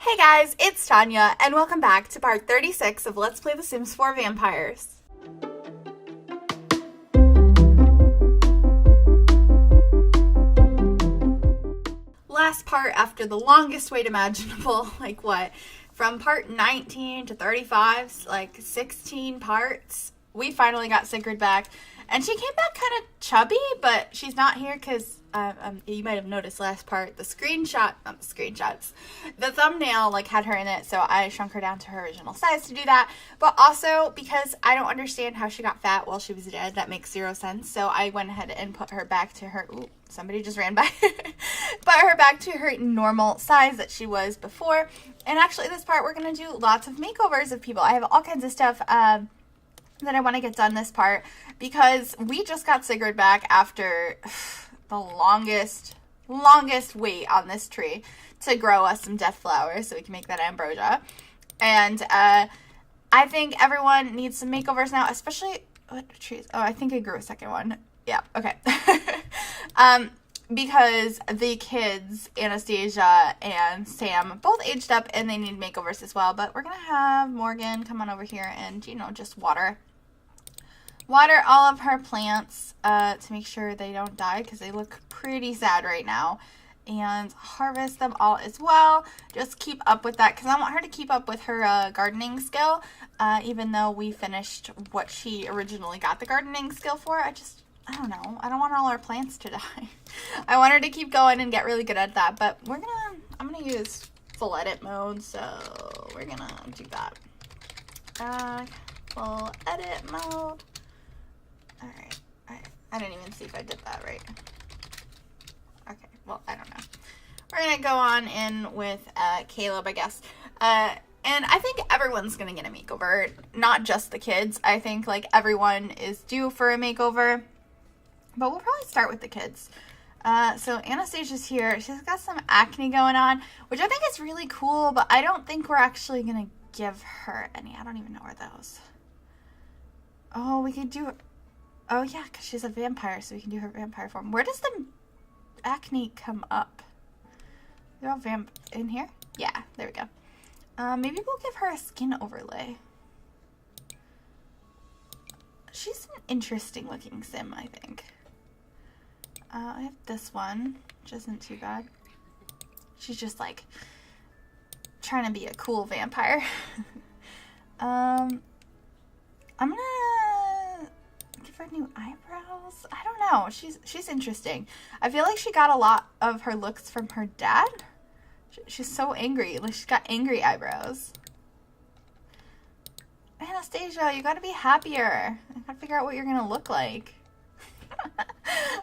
Hey guys, it's Tanya, and welcome back to part 36 of Let's Play The Sims 4 Vampires. Last part after the longest wait imaginable, like what, from part 19 to 35, like 16 parts, we finally got Sigrid back. And she came back kind of chubby, but she's not here because, you might have noticed last part, the thumbnail, like, had her in it, so I shrunk her down to her original size to do that. But also, because I don't understand how she got fat while she was dead, that makes zero sense, so I went ahead and put her back to her, ooh, somebody just ran by, put her back to her normal size that she was before. And actually, this part, we're going to do lots of makeovers of people. I have all kinds of stuff, that I want to get done this part because we just got Sigrid back after the longest wait on this tree to grow us some death flowers so we can make that ambrosia. And I think everyone needs some makeovers now, especially what trees? Oh, I think I grew a second one. Yeah, okay. Because the kids, Anastasia and Sam, both aged up and they need makeovers as well. But we're going to have Morgan come on over here and, you know, just water all of her plants to make sure they don't die because they look pretty sad right now. And harvest them all as well. Just keep up with that because I want her to keep up with her gardening skill. Even though we finished what she originally got the gardening skill for, I don't know. I don't want all our plants to die. I want her to keep going and get really good at that. But I'm gonna use full edit mode, so we're gonna do that. Full edit mode. Alright. I didn't even see if I did that right. Okay, well, I don't know. We're gonna go on in with Caleb, I guess. And I think everyone's gonna get a makeover, not just the kids. I think, like, everyone is due for a makeover. But we'll probably start with the kids. So Anastasia's here. She's got some acne going on, which I think is really cool, but I don't think we're actually going to give her any. I don't even know where those. Oh, we could do... Oh, yeah, because she's a vampire, so we can do her vampire form. Where does the acne come up? They're all in here? Yeah, there we go. Maybe we'll give her a skin overlay. She's an interesting looking sim, I think. I have this one, which isn't too bad. She's just, like, trying to be a cool vampire. I'm gonna give her new eyebrows. I don't know. She's interesting. I feel like she got a lot of her looks from her dad. She's so angry. Like, she's got angry eyebrows. Anastasia, you gotta be happier. I gotta figure out what you're gonna look like.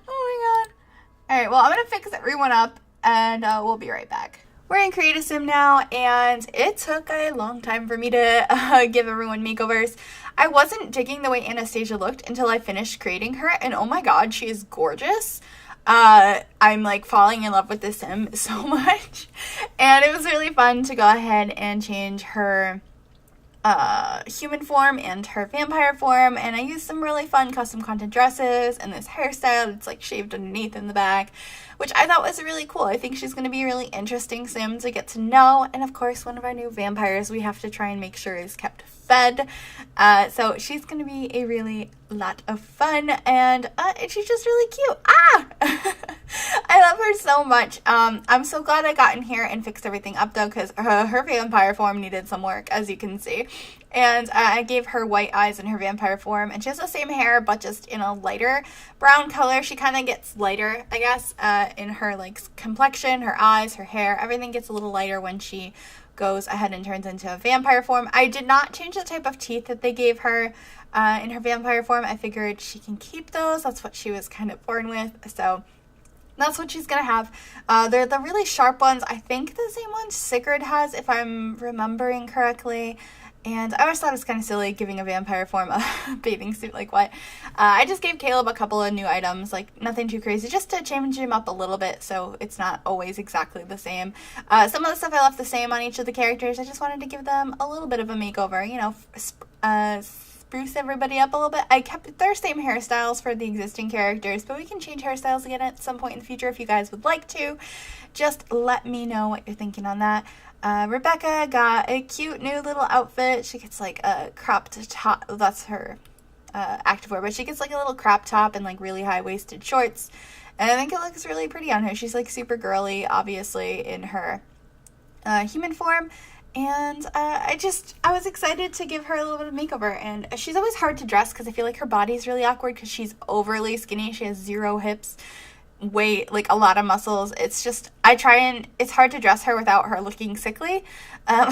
Oh my god. Alright, well, I'm gonna fix everyone up, and we'll be right back. We're in Create a Sim now, and it took a long time for me to give everyone makeovers. I wasn't digging the way Anastasia looked until I finished creating her, and oh my god, she is gorgeous. I'm, like, falling in love with this sim so much, and it was really fun to go ahead and change her human form and her vampire form, and I used some really fun custom content dresses and this hairstyle that's, like, shaved underneath in the back, which I thought was really cool. I think she's going to be a really interesting sim to get to know, and of course one of our new vampires we have to try and make sure is kept fed, so she's going to be a really lot of fun, and she's just really cute. I love her so much. I'm so glad I got in here and fixed everything up though, because her vampire form needed some work, as you can see. And I gave her white eyes in her vampire form, and she has the same hair, but just in a lighter brown color. She kind of gets lighter, I guess, in her, like, complexion, her eyes, her hair. Everything gets a little lighter when she goes ahead and turns into a vampire form. I did not change the type of teeth that they gave her in her vampire form. I figured she can keep those. That's what she was kind of born with, so that's what she's going to have. They're the really sharp ones. I think the same ones Sigrid has, if I'm remembering correctly. And I always thought it was kind of silly giving a vampire form a bathing suit, like what? I just gave Caleb a couple of new items, like nothing too crazy, just to change him up a little bit so it's not always exactly the same. Some of the stuff I left the same on each of the characters. I just wanted to give them a little bit of a makeover, you know, spruce spruce everybody up a little bit. I kept their same hairstyles for the existing characters, but we can change hairstyles again at some point in the future if you guys would like to. Just let me know what you're thinking on that. Rebecca got a cute new little outfit. She gets like a cropped top. That's her activewear, but she gets like a little crop top and like really high-waisted shorts. And I think it looks really pretty on her. She's like super girly, obviously, in her human form. And I was excited to give her a little bit of makeover. And she's always hard to dress because I feel like her body's really awkward because she's overly skinny. She has 0 hips, weight, like a lot of muscles. It's just, it's hard to dress her without her looking sickly. But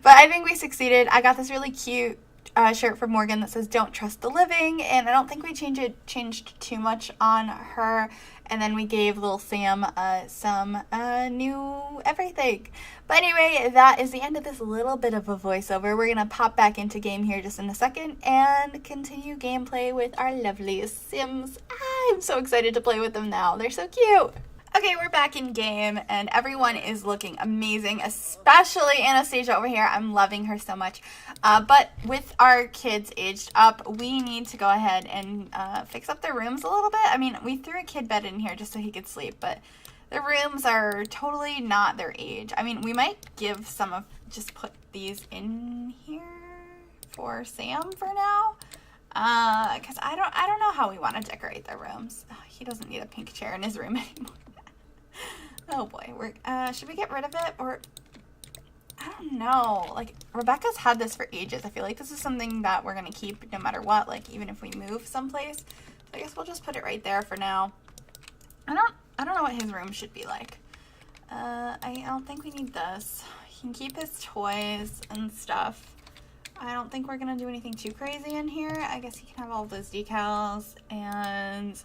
I think we succeeded. I got this really cute shirt from Morgan that says "Don't trust the living," and I don't think we changed too much on her. And then we gave little Sam some new everything. But anyway, that is the end of this little bit of a voiceover. We're gonna pop back into game here just in a second and continue gameplay with our lovely Sims. I'm so excited to play with them now. They're so cute. Okay, we're back in game, and everyone is looking amazing, especially Anastasia over here. I'm loving her so much. But with our kids aged up, we need to go ahead and fix up their rooms a little bit. I mean, we threw a kid bed in here just so he could sleep, but the rooms are totally not their age. I mean, we might give just put these in here for Sam for now. Because I don't know how we want to decorate their rooms. Oh, he doesn't need a pink chair in his room anymore. Oh boy, should we get rid of it, or I don't know. Like, Rebecca's had this for ages. I feel like this is something that we're gonna keep no matter what, like even if we move someplace. So I guess we'll just put it right there for now. I don't know what his room should be like. I don't think we need this. He can keep his toys and stuff. I don't think we're gonna do anything too crazy in here. I guess he can have all those decals, and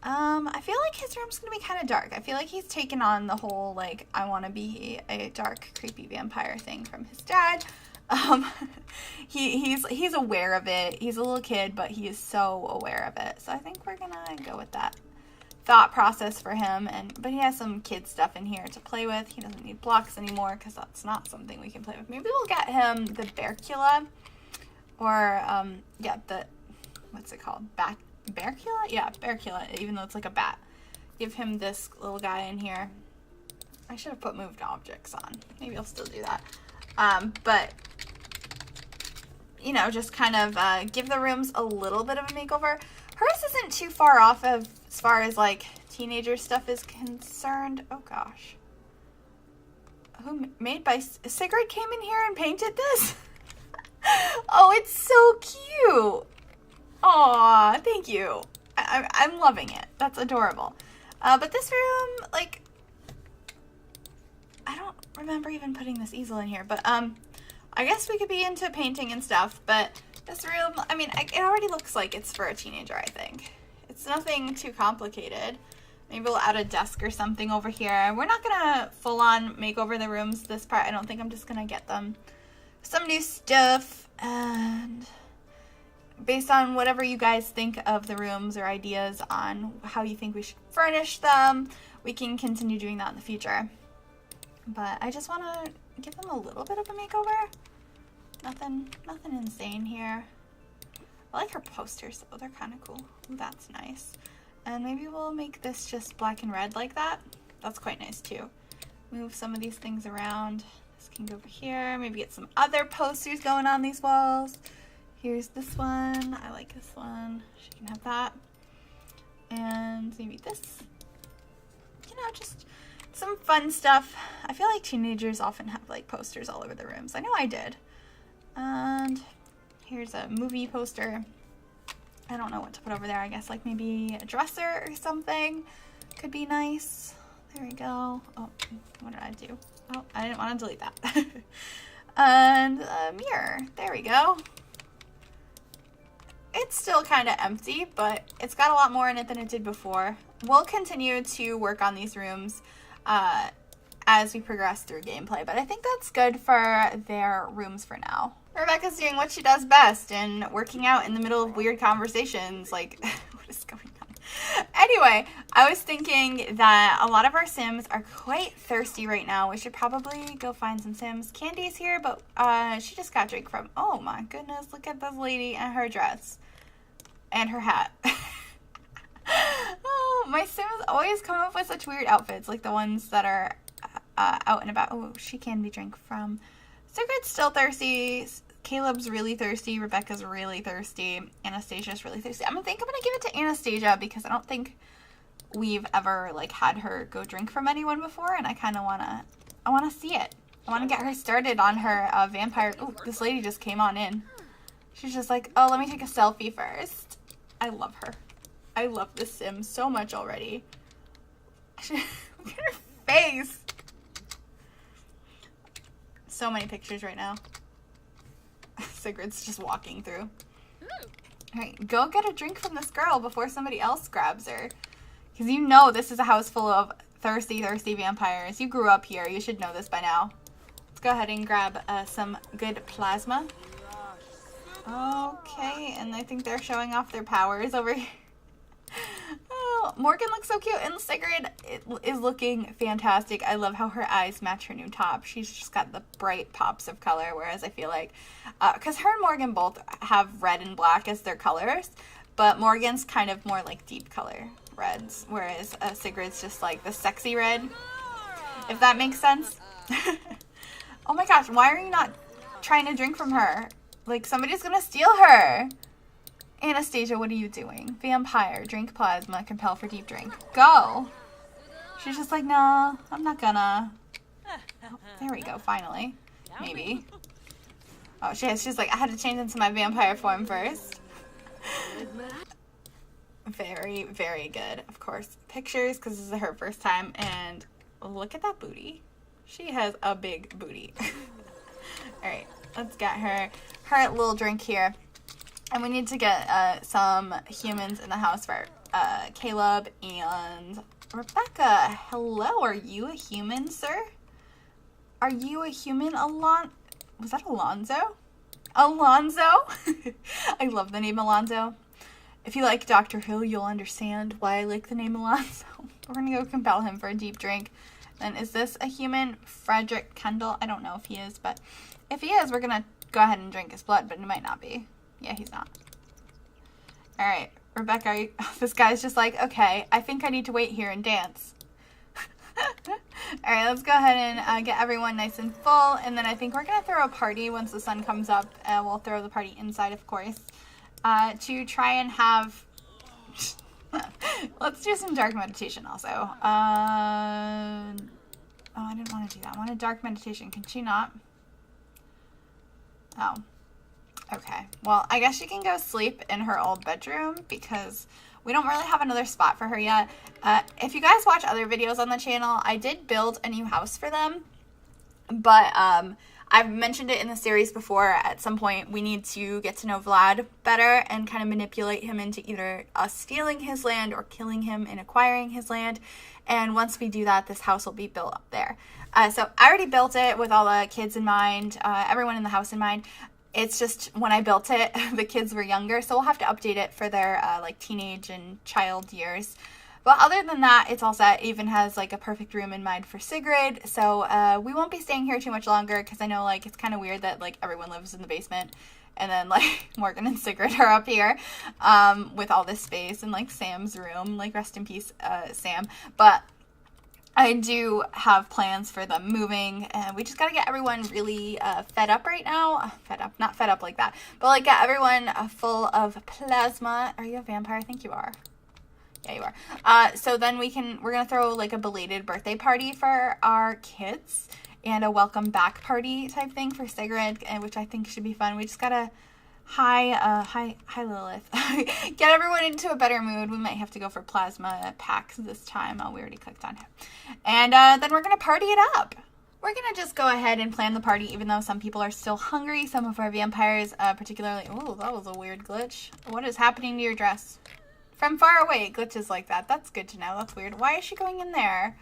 I feel like his room's gonna be kind of dark. I feel like he's taken on the whole, like, I want to be a dark, creepy vampire thing from his dad. He's aware of it. He's a little kid, but he is so aware of it. So I think we're gonna go with that thought process for him. But he has some kid stuff in here to play with. He doesn't need blocks anymore because that's not something we can play with. Maybe we'll get him the Bearcula, or yeah, what's it called? Bearcula? Yeah, Bearcula, even though it's like a bat. Give him this little guy in here. I should have put moved objects on. Maybe I'll still do that. But, you know, just kind of give the rooms a little bit of a makeover. Hers isn't too far off as far as, like, teenager stuff is concerned. Oh, gosh. Made by Sigrid came in here and painted this? Oh, it's so cute. Aw, thank you. I'm loving it. That's adorable. But this room, like, I don't remember even putting this easel in here, but I guess we could be into painting and stuff, but this room, I mean, it already looks like it's for a teenager, I think. It's nothing too complicated. Maybe we'll add a desk or something over here. We're not gonna full on make over the rooms this part. I don't think. I'm just gonna get them some new stuff, and based on whatever you guys think of the rooms or ideas on how you think we should furnish them, we can continue doing that in the future. But I just want to give them a little bit of a makeover. Nothing insane here. I like her posters though, they're kind of cool. Ooh, that's nice. And maybe we'll make this just black and red like that. That's quite nice too. Move some of these things around. This can go over here. Maybe get some other posters going on these walls. Here's this one. I like this one. She can have that. And maybe this. You know, just some fun stuff. I feel like teenagers often have like posters all over the rooms. I know I did. And here's a movie poster. I don't know what to put over there. I guess like maybe a dresser or something could be nice. There we go. Oh, what did I do? Oh, I didn't want to delete that. And a mirror. There we go. It's still kind of empty, but it's got a lot more in it than it did before. We'll continue to work on these rooms as we progress through gameplay, but I think that's good for their rooms for now. Rebecca's doing what she does best and working out in the middle of weird conversations. Like, what is going on? Anyway, I was thinking that a lot of our Sims are quite thirsty right now. We should probably go find some Sims. Candy's here, but she just got a drink from... Oh my goodness, look at this lady and her dress. And her hat. Oh, my Sims always come up with such weird outfits, like the ones that are out and about. Oh, she can be drink from. Sigrid's still thirsty. Caleb's really thirsty. Rebecca's really thirsty. Anastasia's really thirsty. I think I'm going to give it to Anastasia because I don't think we've ever, like, had her go drink from anyone before, and I kind of want to see it. I want to get her started on her vampire. Oh, this lady just came on in. She's just like, oh, let me take a selfie first. I love her. I love this Sim so much already. Look at her face. So many pictures right now. Sigrid's just walking through. Alright, go get a drink from this girl before somebody else grabs her. Because you know this is a house full of thirsty vampires. You grew up here. You should know this by now. Let's go ahead and grab some good plasma. Okay, and I think they're showing off their powers over here. Oh, Morgan looks so cute, and Sigrid is looking fantastic. I love how her eyes match her new top. She's just got the bright pops of color, whereas I feel like, because her and Morgan both have red and black as their colors, but Morgan's kind of more like deep color reds, whereas Sigrid's just like the sexy red, if that makes sense. Oh my gosh, why are you not trying to drink from her? Like, somebody's gonna steal her. Anastasia, what are you doing? Vampire, drink plasma, compel for deep drink. Go! She's just like, no, I'm not gonna. Oh, there we go, finally. Maybe. Oh, she's like, I had to change into my vampire form first. Very, very good. Of course, pictures, because this is her first time, and look at that booty. She has a big booty. Alright, let's get her little drink here. And we need to get some humans in the house for Caleb and Rebecca. Hello, are you a human, sir? Are you a human, was that Alonzo? Alonzo? I love the name Alonzo. If you like Dr. Who, you'll understand why I like the name Alonzo. We're going to go compel him for a deep drink. And is this a human? Frederick Kendall? I don't know if he is, but if he is, we're going to go ahead and drink his blood, but it might not be. Yeah, he's not. Alright, Rebecca, this guy's just like, okay, I think I need to wait here and dance. Alright, let's go ahead and get everyone nice and full, and then I think we're going to throw a party once the sun comes up, and we'll throw the party inside, of course, to try and have... Let's do some dark meditation also. Oh, I didn't want to do that. I wanted dark meditation. Can she not? Oh. Okay, well, I guess she can go sleep in her old bedroom because we don't really have another spot for her yet. If you guys watch other videos on the channel, I did build a new house for them, but I've mentioned it in the series before. At some point, we need to get to know Vlad better and kind of manipulate him into either us stealing his land or killing him and acquiring his land. And once we do that, this house will be built up there. So I already built it with all the kids in mind, everyone in the house in mind. It's just when I built it, the kids were younger, so we'll have to update it for their like teenage and child years. But other than that, it's all set. It even has like a perfect room in mind for Sigrid, so we won't be staying here too much longer because I know like it's kind of weird that like everyone lives in the basement and then like Morgan and Sigrid are up here with all this space and like Sam's room, like rest in peace Sam. But I do have plans for them moving, and we just gotta get everyone really fed up right now. Fed up, not fed up like that, but like get everyone full of plasma. Are you a vampire? I think you are. Yeah, you are. So then we're gonna throw like a belated birthday party for our kids and a welcome back party type thing for Sigrid, which I think should be fun. We just gotta hi Lilith. Get everyone into a better mood. We might have to go for plasma packs this time. Oh, we already clicked on him. And then we're going to party it up. We're going to just go ahead and plan the party, even though some people are still hungry. Some of our vampires, particularly... Oh, that was a weird glitch. What is happening to your dress? From far away, glitches like that. That's good to know. That's weird. Why is she going in there?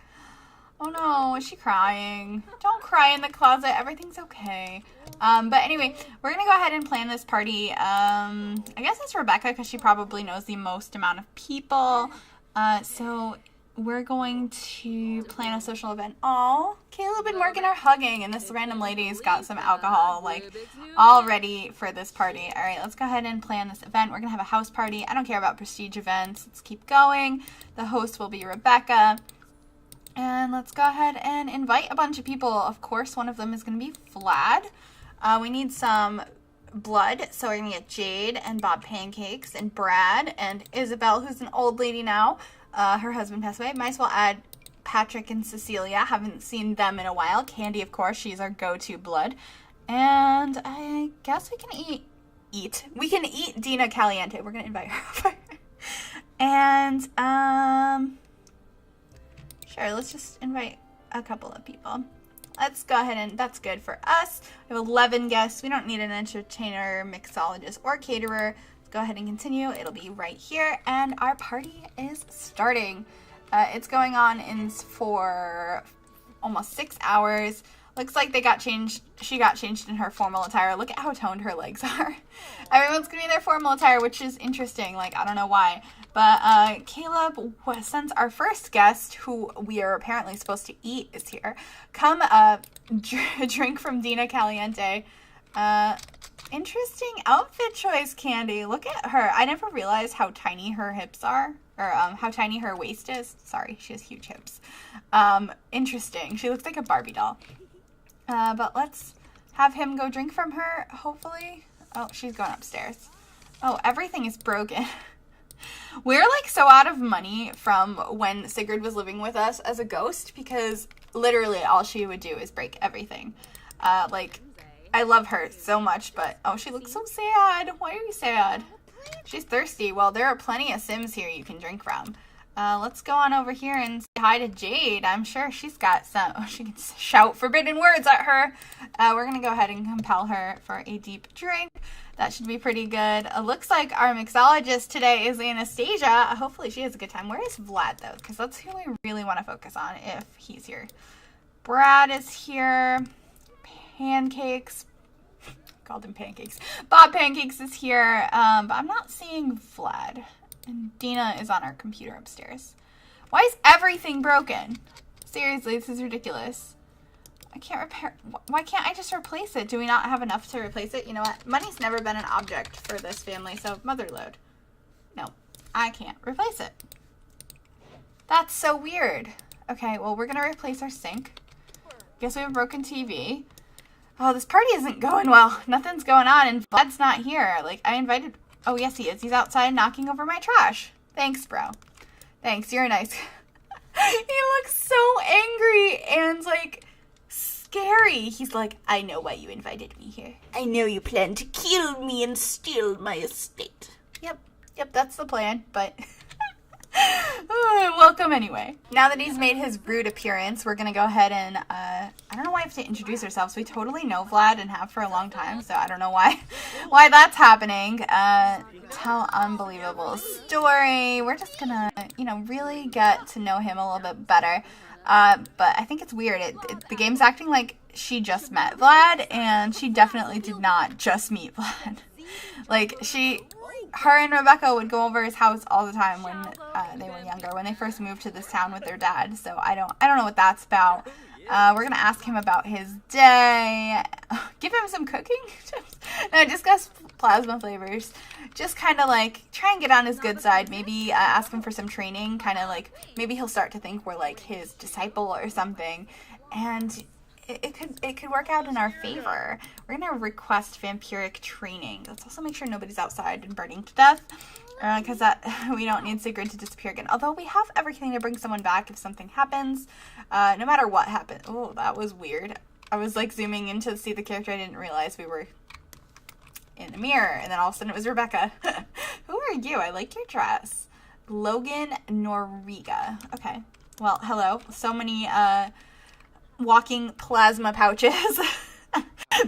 Oh no, is she crying? Don't cry in the closet. Everything's okay. But anyway, we're going to go ahead and plan this party. I guess it's Rebecca because she probably knows the most amount of people. So we're going to plan a social event. Oh, Caleb and Morgan are hugging, and this random lady's got some alcohol, like, all ready for this party. All right, let's go ahead and plan this event. We're going to have a house party. I don't care about prestige events. Let's keep going. The host will be Rebecca. And let's go ahead and invite a bunch of people. Of course, one of them is going to be Vlad. We need some blood, so we're going to get Jade and Bob Pancakes and Brad and Isabel, who's an old lady now. Her husband passed away. Might as well add Patrick and Cecilia. Haven't seen them in a while. Candy, of course. She's our go-to blood. And I guess we can eat. We can eat Dina Caliente. We're going to invite her over. And, sure, let's just invite a couple of people. Let's go ahead and that's good for us. We have 11 guests. We don't need an entertainer, mixologist, or caterer. Go ahead and continue. It'll be right here, and our party is starting. It's going on for almost 6 hours. Looks like they got changed. She got changed in her formal attire. Look at how toned her legs are. Everyone's gonna be in their formal attire, which is interesting. Like, I don't know why, but Caleb, since our first guest, who we are apparently supposed to eat, is here, come drink from Dina Caliente. Interesting outfit choice, Candy. Look at her. I never realized how tiny her hips are, or how tiny her waist is. Sorry, she has huge hips. Interesting. She looks like a Barbie doll. But let's have him go drink from her, hopefully. Oh, she's going upstairs. Oh, everything is broken. We're like so out of money from when Sigrid was living with us as a ghost, because literally all she would do is break everything. Like, I love her so much, but oh, she looks so sad. Why are you sad? She's thirsty. Well, there are plenty of Sims here you can drink from. Let's go on over here and say hi to Jade. I'm sure she's got some, she can shout forbidden words at her. We're going to go ahead and compel her for a deep drink. That should be pretty good. It looks like our mixologist today is Anastasia. Hopefully she has a good time. Where is Vlad, though? Because that's who we really want to focus on if he's here. Brad is here. Pancakes. Called him Pancakes. Bob Pancakes is here. But I'm not seeing Vlad. And Dina is on our computer upstairs. Why is everything broken? Seriously, this is ridiculous. I can't repair. Why can't I just replace it? Do we not have enough to replace it? You know what? Money's never been an object for this family, so motherload. No, I can't replace it. That's so weird. Okay, well, we're going to replace our sink. Guess we have a broken TV. Oh, this party isn't going well. Nothing's going on, and Vlad's not here. Like, I invited... Oh, yes, he is. He's outside knocking over my trash. Thanks, bro. Thanks, you're nice. He looks so angry and, like, scary. He's like, I know why you invited me here. I know you plan to kill me and steal my estate. Yep, that's the plan, but... welcome anyway. Now that he's made his rude appearance, we're gonna go ahead and I don't know why I have to introduce ourselves. We totally know Vlad and have for a long time, so I don't know why that's happening. Tell unbelievable story. We're just gonna, really get to know him a little bit better. But I think it's weird. The game's acting like she just met Vlad, and she definitely did not just meet Vlad. Like, her and Rebecca would go over his house all the time when they were younger, when they first moved to this town with their dad. So I don't know what that's about. We're gonna ask him about his day, give him some cooking tips. No, discuss plasma flavors. Just kind of like try and get on his good side. Maybe ask him for some training. Kind of like maybe he'll start to think we're like his disciple or something, and it could work out in our favor. We're gonna request vampiric training. Let's also make sure nobody's outside and burning to death, because we don't need Sigrid to disappear again. Although we have everything to bring someone back if something happens, no matter what happens. Oh, that was weird. I was like zooming in to see the character. I didn't realize we were in the mirror, and then all of a sudden it was Rebecca. Who are you? I like your dress. Logan Noriga. Okay. Well, hello. So many walking plasma pouches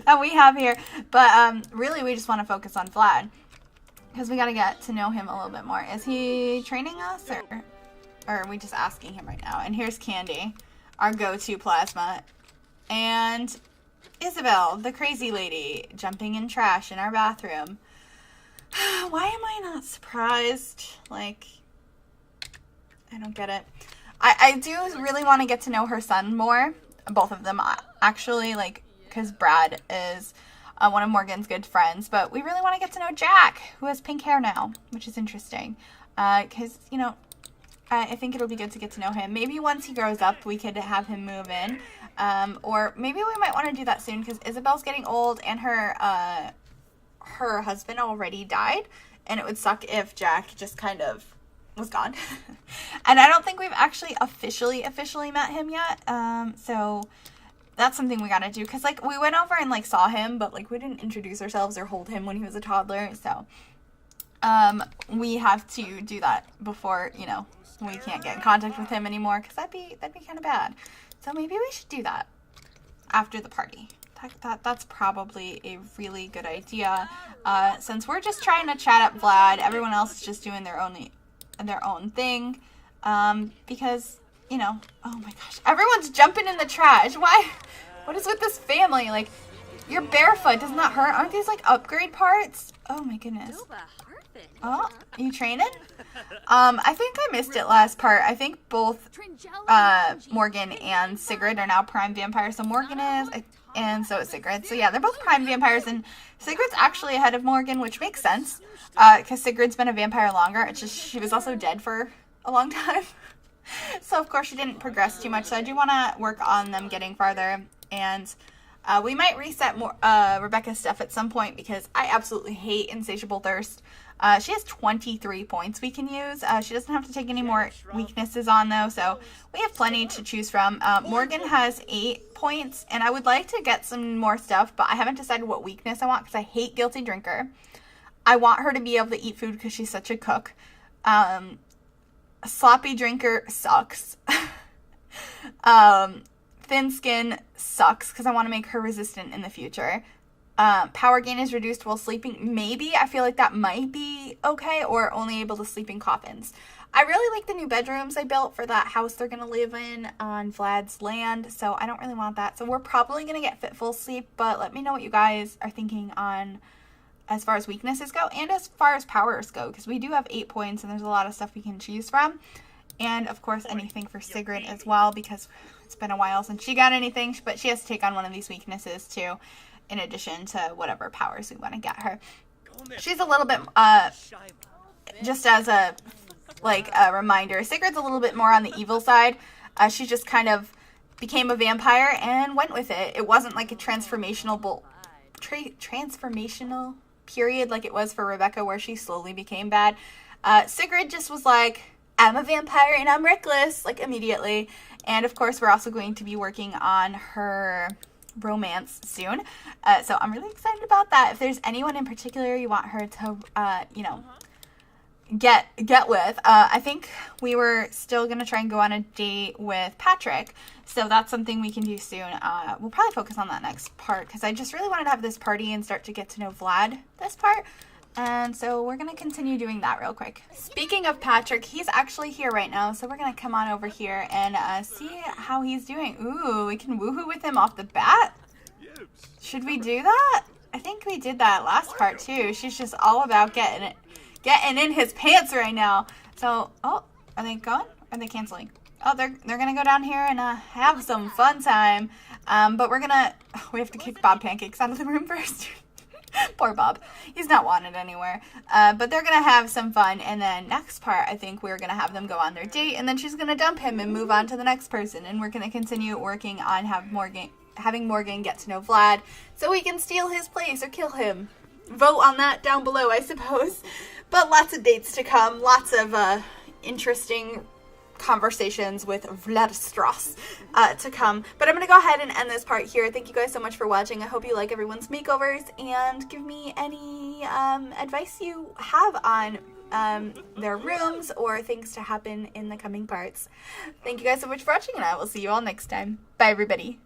that we have here, but really we just want to focus on Vlad because we got to get to know him a little bit more. Is he training us, or are we just asking him right now? And here's Candy, our go-to plasma, and Isabel, the crazy lady, jumping in trash in our bathroom. Why am I not surprised? Like, I don't get it. I do really want to get to know her son more. Both of them, actually, like, because Brad is one of Morgan's good friends. But we really want to get to know Jack, who has pink hair now, which is interesting. Because, you know, I think it'll be good to get to know him. Maybe once he grows up, we could have him move in. Or maybe we might want to do that soon, because Isabel's getting old and her husband already died. And it would suck if Jack just kind of was gone. And I don't think we've actually officially met him yet. So that's something we gotta do. Because, like, we went over and, like, saw him, but, like, we didn't introduce ourselves or hold him when he was a toddler. So we have to do that before, you know, we can't get in contact with him anymore. Because that'd be kind of bad. So maybe we should do that after the party. That's probably a really good idea. Since we're just trying to chat up Vlad, everyone else is just doing their own thing. Because, you know, oh my gosh, everyone's jumping in the trash. Why? What is with this family? Like, you're barefoot. Doesn't that hurt? Aren't these, like, upgrade parts? Oh my goodness. Oh, you training? I think I missed it last part. I think both Morgan and Sigrid are now prime vampires. So Morgan is, and so is Sigrid. So yeah, they're both prime vampires, and Sigrid's actually ahead of Morgan, which makes sense, because Sigrid's been a vampire longer. It's just she was also dead for a long time. So of course she didn't progress too much. So I do want to work on them getting farther, and we might reset more Rebecca's stuff at some point, because I absolutely hate Insatiable Thirst. She has 23 points we can use. She doesn't have to take any more weaknesses on, though, so we have plenty to choose from. Morgan has 8 points, and I would like to get some more stuff, but I haven't decided what weakness I want, because I hate Guilty Drinker. I want her to be able to eat food because she's such a cook. Sloppy Drinker sucks. Thin Skin sucks, because I want to make her resistant in the future. Power gain is reduced while sleeping. Maybe. I feel like that might be okay, or only able to sleep in coffins. I really like the new bedrooms I built for that house they're going to live in on Vlad's land, so I don't really want that. So we're probably going to get Fitful Sleep, but let me know what you guys are thinking on as far as weaknesses go and as far as powers go, because we do have 8 points and there's a lot of stuff we can choose from. And of course anything for Sigrid as well, because it's been a while since she got anything, but she has to take on one of these weaknesses too, in addition to whatever powers we want to get her. She's a little bit, just as a reminder, Sigrid's a little bit more on the evil side. She just kind of became a vampire and went with it. It wasn't like a transformational period like it was for Rebecca, where she slowly became bad. Sigrid just was like, I'm a vampire and I'm reckless, like, immediately. And of course we're also going to be working on her romance soon, so I'm really excited about that. If there's anyone in particular you want her to get with, I think we were still gonna try and go on a date with Patrick, so that's something we can do soon. We'll probably focus on that next part, because I just really wanted to have this party and start to get to know Vlad this part. And so we're going to continue doing that real quick. Speaking of Patrick, he's actually here right now. So we're going to come on over here and see how he's doing. Ooh, we can woohoo with him off the bat. Should we do that? I think we did that last part too. She's just all about getting in his pants right now. So, oh, are they going? Are they canceling? Oh, they're going to go down here and have some fun time. But we have to kick Bob Pancakes out of the room first. Poor Bob. He's not wanted anywhere. But they're going to have some fun. And then next part, I think we're going to have them go on their date. And then she's going to dump him and move on to the next person. And we're going to continue working on having Morgan get to know Vlad, so we can steal his place or kill him. Vote on that down below, I suppose. But lots of dates to come. Lots of interesting conversations with Vlad to come. But I'm going to go ahead and end this part here. Thank you guys so much for watching. I hope you like everyone's makeovers, and give me any advice you have on their rooms or things to happen in the coming parts. Thank you guys so much for watching, and I will see you all next time. Bye, everybody.